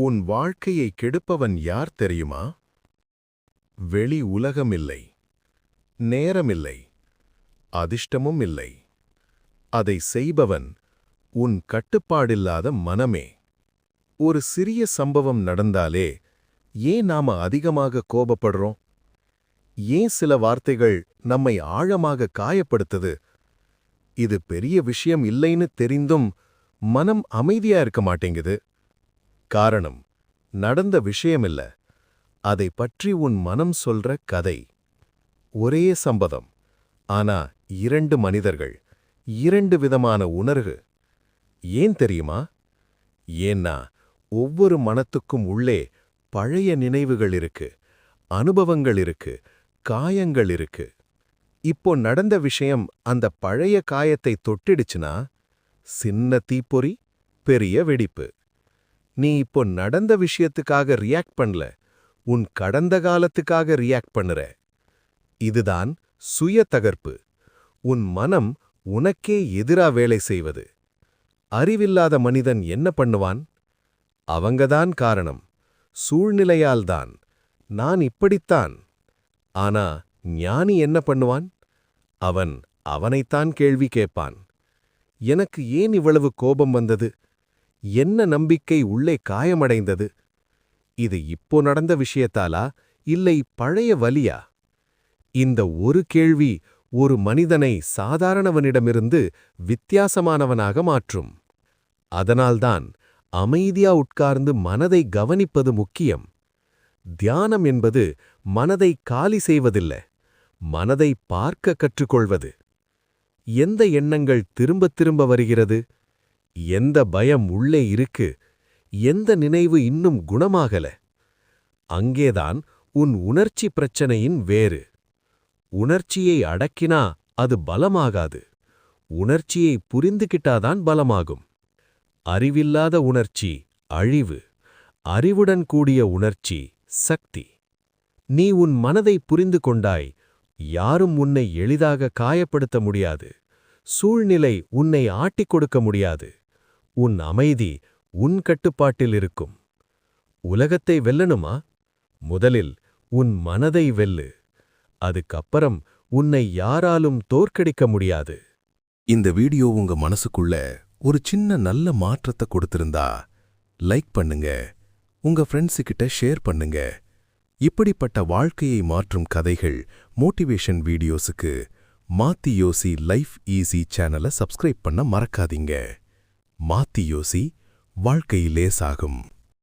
உன் வாழ்க்கையை கெடுப்பவன் யார் தெரியுமா? வெளி உலகமில்லை, நேரமில்லை, அதிர்ஷ்டமும் இல்லை. அதை செய்பவன் உன் கட்டுப்பாடில்லாத மனமே. ஒரு சிறிய சம்பவம் நடந்தாலே ஏன் நாம அதிகமாக கோபப்படுறோம்? ஏன் சில வார்த்தைகள் நம்மை ஆழமாக காயப்படுத்துது? இது பெரிய விஷயம் இல்லைன்னு தெரிந்தும் மனம் அமைதியா இருக்க மாட்டேங்குது. காரணம் நடந்த விஷயமில்ல, அதை பற்றி உன் மனம் சொல்ற கதை. ஒரே சம்பவம், ஆனா 2 மனிதர்கள், 2 விதமான உணர்வு. ஏன் தெரியுமா? ஏன்னா ஒவ்வொரு மனத்துக்கும் உள்ளே பழைய நினைவுகள் இருக்கு, அனுபவங்கள் இருக்கு, காயங்கள் இருக்கு. இப்போ நடந்த விஷயம் அந்த பழைய காயத்தை தொட்டிடுச்சுனா, சின்ன தீப்பொறி, பெரிய வெடிப்பு. நீ இப்போ நடந்த விஷயத்துக்காக ரியாக்ட் பண்ணல, உன் கடந்த காலத்துக்காக ரியாக்ட் பண்ணுற. இதுதான் சுய தகர்ப்பு. உன் மனம் உனக்கே எதிரா வேலை செய்வது. அறிவில்லாத மனிதன் என்ன பண்ணுவான்? அவங்கதான் காரணம், சூழ்நிலையால்தான், நான் இப்படித்தான். ஆனா ஞானி என்ன பண்ணுவான்? அவன் அவனைத்தான் கேள்வி கேட்பான். எனக்கு ஏன் இவ்வளவு கோபம் வந்தது? என்ன நம்பிக்கை உள்ளே காயமடைந்தது? இது இப்போ நடந்த விஷயத்தாலா, இல்லை பழைய வலியா? இந்த ஒரு கேள்வி ஒரு மனிதனை சாதாரணவனிடமிருந்து வித்தியாசமானவனாக மாற்றும். அதனால்தான் அமைதியா உட்கார்ந்து மனதை கவனிப்பது முக்கியம். தியானம் என்பது மனதை காலி செய்வதில்ல, மனதை பார்க்க கற்றுக்கொள்வது. எந்த எண்ணங்கள் திரும்பத் திரும்ப வருகிறது? எந்த பயம் உள்ளே இருக்கு? எந்த நினைவு இன்னும் குணமாகல? அங்கேதான் உன் உணர்ச்சி பிரச்சனையின் வேறு. உணர்ச்சியை அடக்கினா அது பலமாகாது. உணர்ச்சியை புரிந்துகிட்டாதான் பலமாகும். அறிவில்லாத உணர்ச்சி அழிவு, அறிவுடன் கூடிய உணர்ச்சி சக்தி. நீ உன் மனதை புரிந்து கொண்டாய், யாரும் உன்னை எளிதாக காயப்படுத்த முடியாது. சூழ்நிலை உன்னை ஆட்டிக் கொடுக்க முடியாது. உன் அமைதி உன் கட்டுப்பாட்டில் இருக்கும். உலகத்தை வெல்லணுமா? முதலில் உன் மனதை வெல்லு. அதுக்கப்புறம் உன்னை யாராலும் தோற்கடிக்க முடியாது. இந்த வீடியோ உங்க மனசுக்குள்ள ஒரு சின்ன நல்ல மாற்றத்தை கொடுத்திருந்தா லைக் பண்ணுங்க, உங்க ஃப்ரெண்ட்ஸுக்கிட்ட ஷேர் பண்ணுங்க. இப்படிப்பட்ட வாழ்க்கையை மாற்றும் கதைகள், மோட்டிவேஷன் வீடியோஸுக்கு மாத்தி யோசி லைஃப் ஈஸி சேனலை சப்ஸ்கிரைப் பண்ண மறக்காதீங்க. மாத்தி யோசி, வாழ்க்கை லேசாகும்.